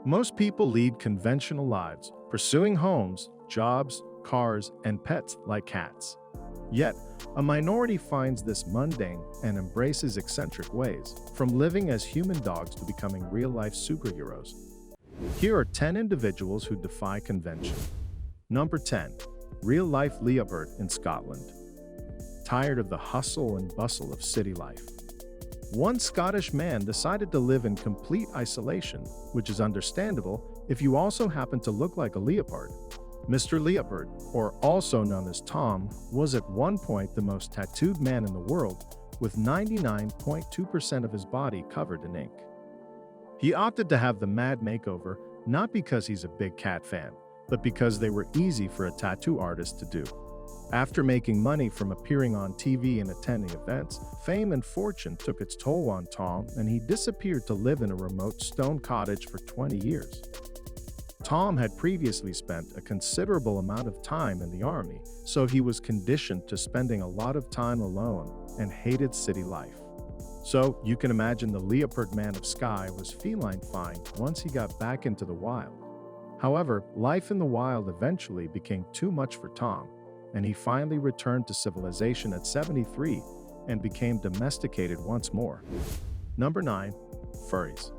Most people lead conventional lives, pursuing homes, jobs, cars, and pets like cats. Yet, a minority finds this mundane and embraces eccentric ways, from living as human dogs to becoming real-life superheroes. Here are 10 individuals who defy convention. Number 10. Real-life Leopard in Scotland. Tired of the hustle and bustle of city life, one Scottish man decided to live in complete isolation, which is understandable if you also happen to look like a leopard. Mr. Leopard, or also known as Tom, was at one point the most tattooed man in the world, with 99.2% of his body covered in ink. He opted to have the mad makeover not because he's a big cat fan, but because they were easy for a tattoo artist to do. After making money from appearing on TV and attending events, fame and fortune took its toll on Tom, and he disappeared to live in a remote stone cottage for 20 years. Tom had previously spent a considerable amount of time in the army, so he was conditioned to spending a lot of time alone and hated city life. So you can imagine the leopard man of Skye was feline fine once he got back into the wild. However, life in the wild eventually became too much for Tom, and he finally returned to civilization at 73 and became domesticated once more. Number 9. Furries.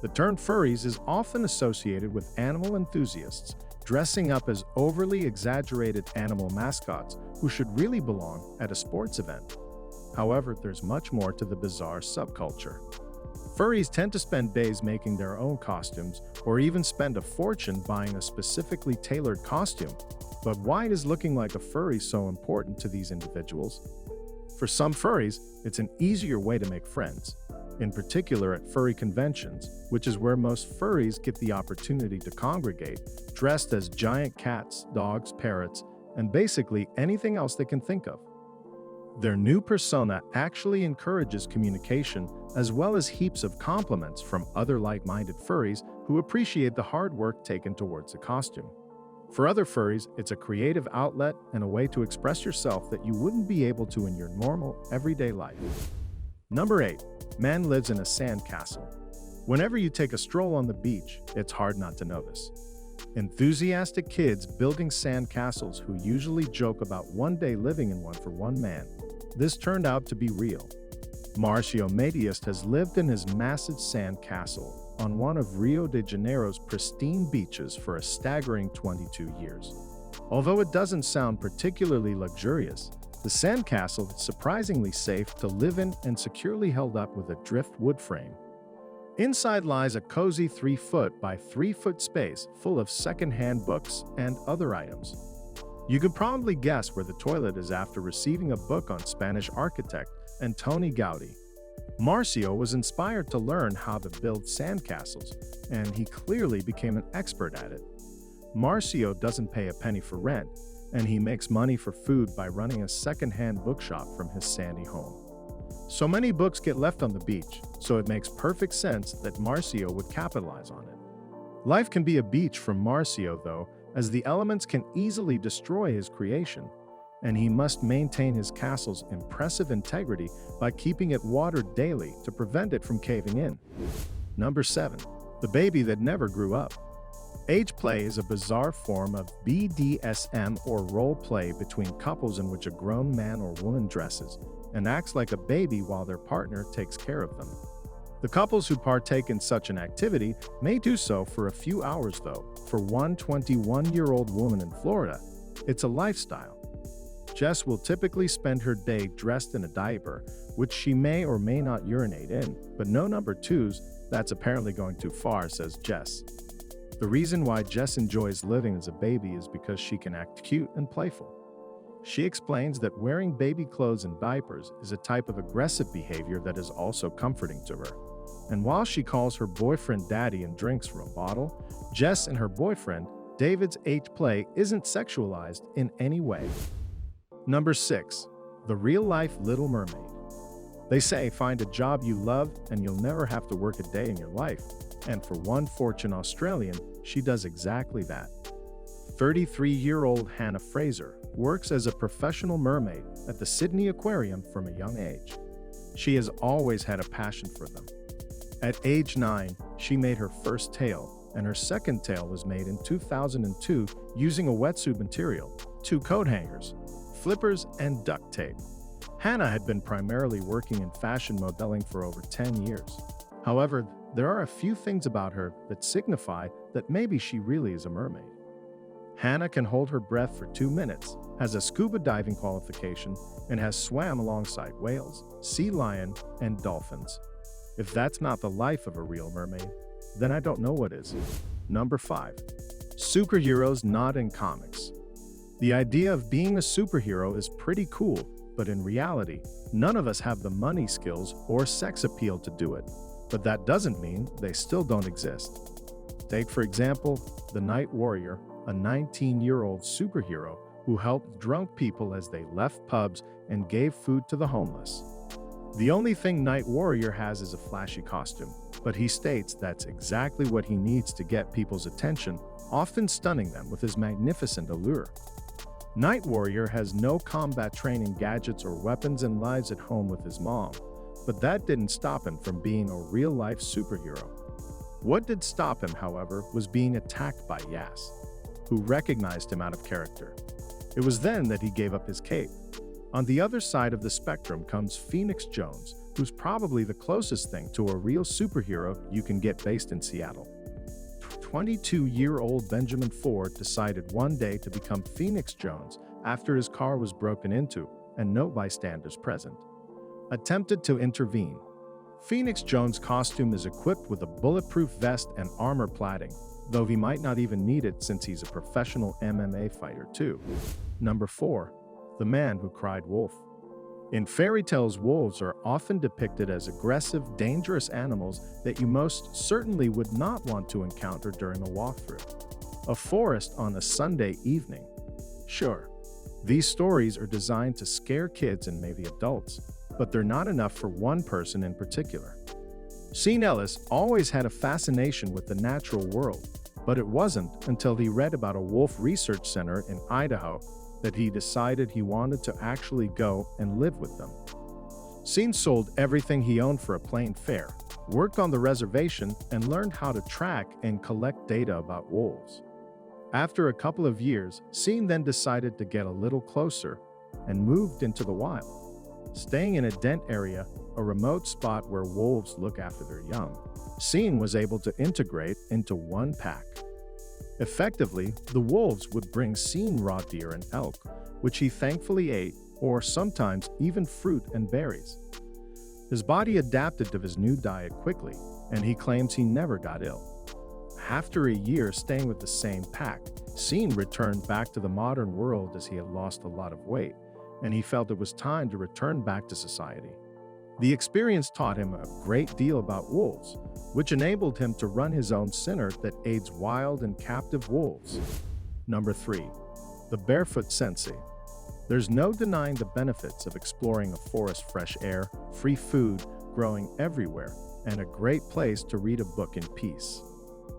The term furries is often associated with animal enthusiasts dressing up as overly exaggerated animal mascots who should really belong at a sports event. However, there's much more to the bizarre subculture. Furries tend to spend days making their own costumes or even spend a fortune buying a specifically tailored costume. But why is looking like a furry so important to these individuals? For some furries, it's an easier way to make friends, in particular at furry conventions, which is where most furries get the opportunity to congregate, dressed as giant cats, dogs, parrots, and basically anything else they can think of. Their new persona actually encourages communication as well as heaps of compliments from other like-minded furries who appreciate the hard work taken towards the costume. For other furries, it's a creative outlet and a way to express yourself that you wouldn't be able to in your normal, everyday life. Number 8. Man lives in a sand castle. Whenever you take a stroll on the beach, it's hard not to notice enthusiastic kids building sand castles who usually joke about one day living in one for one man. This turned out to be real. Marcio Matias has lived in his massive sand castle on one of Rio de Janeiro's pristine beaches for a staggering 22 years. Although it doesn't sound particularly luxurious, the sandcastle is surprisingly safe to live in and securely held up with a driftwood frame. Inside lies a cozy 3-foot by 3-foot space full of second-hand books and other items. You can probably guess where the toilet is after receiving a book on Spanish architect Antoni Gaudí. Marcio was inspired to learn how to build sandcastles, and he clearly became an expert at it. Marcio doesn't pay a penny for rent, and he makes money for food by running a second-hand bookshop from his sandy home. So many books get left on the beach, so it makes perfect sense that Marcio would capitalize on it. Life can be a beach for Marcio, though, as the elements can easily destroy his creation, and he must maintain his castle's impressive integrity by keeping it watered daily to prevent it from caving in. Number 7. The baby that never grew up. Age play is a bizarre form of BDSM or role play between couples in which a grown man or woman dresses and acts like a baby while their partner takes care of them. The couples who partake in such an activity may do so for a few hours, though. For one 21-year-old woman in Florida, it's a lifestyle. Jess will typically spend her day dressed in a diaper, which she may or may not urinate in, but no number 2s, that's apparently going too far, says Jess. The reason why Jess enjoys living as a baby is because she can act cute and playful. She explains that wearing baby clothes and diapers is a type of aggressive behavior that is also comforting to her. And while she calls her boyfriend daddy and drinks from a bottle, Jess and her boyfriend, David's age play isn't sexualized in any way. Number 6. The real-life Little Mermaid. They say find a job you love and you'll never have to work a day in your life. And for one fortune Australian, she does exactly that. 33-year-old Hannah Fraser works as a professional mermaid at the Sydney Aquarium from a young age. She has always had a passion for them. At age 9, she made her first tail, and her second tail was made in 2002 using a wetsuit material, 2 coat hangers, flippers, and duct tape. Hannah had been primarily working in fashion modeling for over 10 years. However, there are a few things about her that signify that maybe she really is a mermaid. Hannah can hold her breath for 2 minutes, has a scuba diving qualification, and has swam alongside whales, sea lion, and dolphins. If that's not the life of a real mermaid, then I don't know what is. Number 5. Superheroes not in comics. The idea of being a superhero is pretty cool, but in reality, none of us have the money, skills, or sex appeal to do it. But that doesn't mean they still don't exist. Take, for example, the Night Warrior, a 19-year-old superhero who helped drunk people as they left pubs and gave food to the homeless. The only thing Night Warrior has is a flashy costume, but he states that's exactly what he needs to get people's attention, often stunning them with his magnificent allure. Night Warrior has no combat training, gadgets, or weapons and lives at home with his mom, but that didn't stop him from being a real-life superhero. What did stop him, however, was being attacked by Yas, who recognized him out of character. It was then that he gave up his cape. On the other side of the spectrum comes Phoenix Jones, who's probably the closest thing to a real superhero you can get based in Seattle. 22-year-old Benjamin Ford decided one day to become Phoenix Jones after his car was broken into and no bystanders present attempted to intervene. Phoenix Jones' costume is equipped with a bulletproof vest and armor plating, though he might not even need it since he's a professional MMA fighter too. Number 4. The Man Who Cried Wolf. In fairy tales, wolves are often depicted as aggressive, dangerous animals that you most certainly would not want to encounter during a walkthrough a forest on a Sunday evening. Sure, these stories are designed to scare kids and maybe adults, but they're not enough for one person in particular. Sean Ellis always had a fascination with the natural world, but it wasn't until he read about a wolf research center in Idaho that he decided he wanted to actually go and live with them. Sean sold everything he owned for a plain fare, worked on the reservation, and learned how to track and collect data about wolves. After a couple of years, Sean then decided to get a little closer and moved into the wild. Staying in a dent area, a remote spot where wolves look after their young, Sean was able to integrate into one pack. Effectively, the wolves would bring Sean raw deer and elk, which he thankfully ate, or sometimes even fruit and berries. His body adapted to his new diet quickly, and he claims he never got ill. After a year staying with the same pack, Sean returned back to the modern world as he had lost a lot of weight, and he felt it was time to return back to society. The experience taught him a great deal about wolves, which enabled him to run his own center that aids wild and captive wolves. Number 3. The Barefoot Sensei. There's no denying the benefits of exploring a forest, fresh air, free food growing everywhere, and a great place to read a book in peace.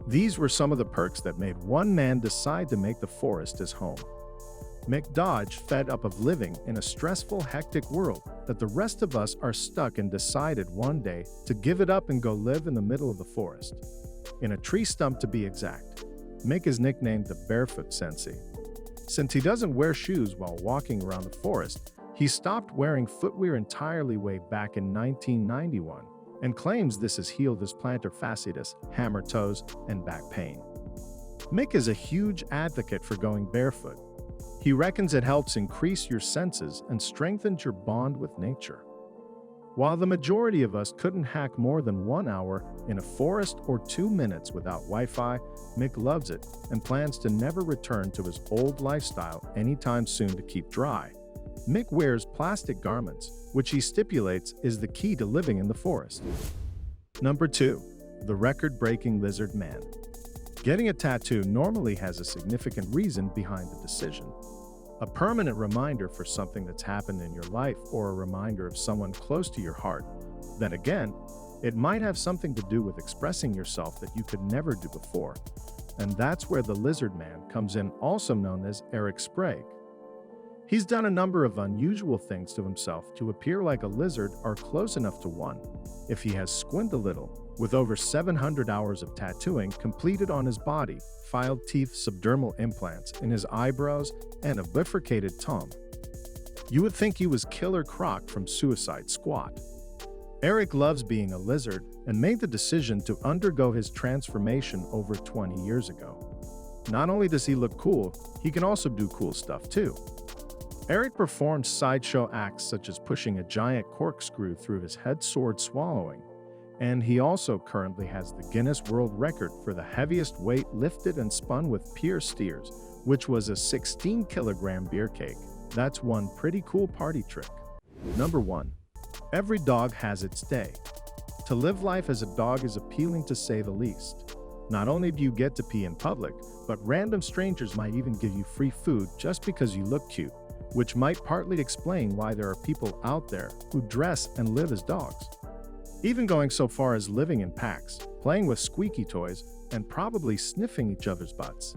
These were some of the perks that made one man decide to make the forest his home. Mick Dodge, fed up of living in a stressful, hectic world that the rest of us are stuck in, decided one day to give it up and go live in the middle of the forest. In a tree stump to be exact. Mick is nicknamed the Barefoot Sensei. Since he doesn't wear shoes while walking around the forest, he stopped wearing footwear entirely way back in 1991 and claims this has healed his plantar fasciitis, hammer toes, and back pain. Mick is a huge advocate for going barefoot. He reckons it helps increase your senses and strengthens your bond with nature. While the majority of us couldn't hack more than 1 hour in a forest or 2 minutes without Wi-Fi, Mick loves it and plans to never return to his old lifestyle anytime soon to keep dry. Mick wears plastic garments, which he stipulates is the key to living in the forest. Number 2. The Record-Breaking Lizard Man. Getting a tattoo normally has a significant reason behind the decision. A permanent reminder for something that's happened in your life, or a reminder of someone close to your heart. Then again, it might have something to do with expressing yourself that you could never do before. And that's where the Lizard Man comes in, also known as Eric Sprague. He's done a number of unusual things to himself to appear like a lizard or close enough to one. If he has squinted a little, with over 700 hours of tattooing completed on his body, filed teeth, subdermal implants in his eyebrows, and a bifurcated tongue. You would think he was Killer Croc from Suicide Squad. Eric loves being a lizard and made the decision to undergo his transformation over 20 years ago. Not only does he look cool, he can also do cool stuff too. Eric performed sideshow acts such as pushing a giant corkscrew through his head, sword swallowing, and he also currently has the Guinness World Record for the heaviest weight lifted and spun with pure steers, which was a 16-kilogram beer cake. That's one pretty cool party trick. Number 1. Every dog has its day. To live life as a dog is appealing to say the least. Not only do you get to pee in public, but random strangers might even give you free food just because you look cute, which might partly explain why there are people out there who dress and live as dogs. Even going so far as living in packs, playing with squeaky toys, and probably sniffing each other's butts.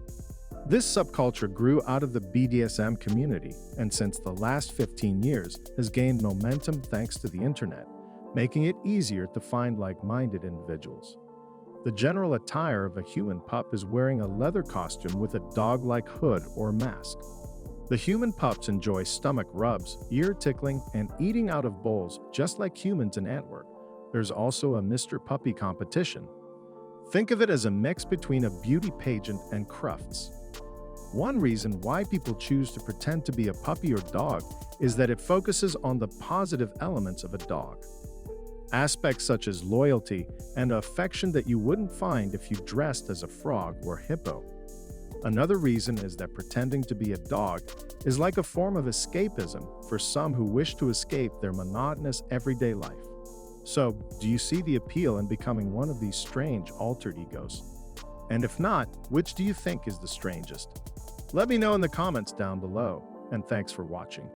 This subculture grew out of the BDSM community, and since the last 15 years has gained momentum thanks to the internet, making it easier to find like-minded individuals. The general attire of a human pup is wearing a leather costume with a dog-like hood or mask. The human pups enjoy stomach rubs, ear tickling, and eating out of bowls just like humans in Antwerp. There's also a Mr. Puppy competition. Think of it as a mix between a beauty pageant and crufts. One reason why people choose to pretend to be a puppy or dog is that it focuses on the positive elements of a dog. Aspects such as loyalty and affection that you wouldn't find if you dressed as a frog or hippo. Another reason is that pretending to be a dog is like a form of escapism for some who wish to escape their monotonous everyday life. So, do you see the appeal in becoming one of these strange alter egos? And if not, which do you think is the strangest? Let me know in the comments down below, and thanks for watching.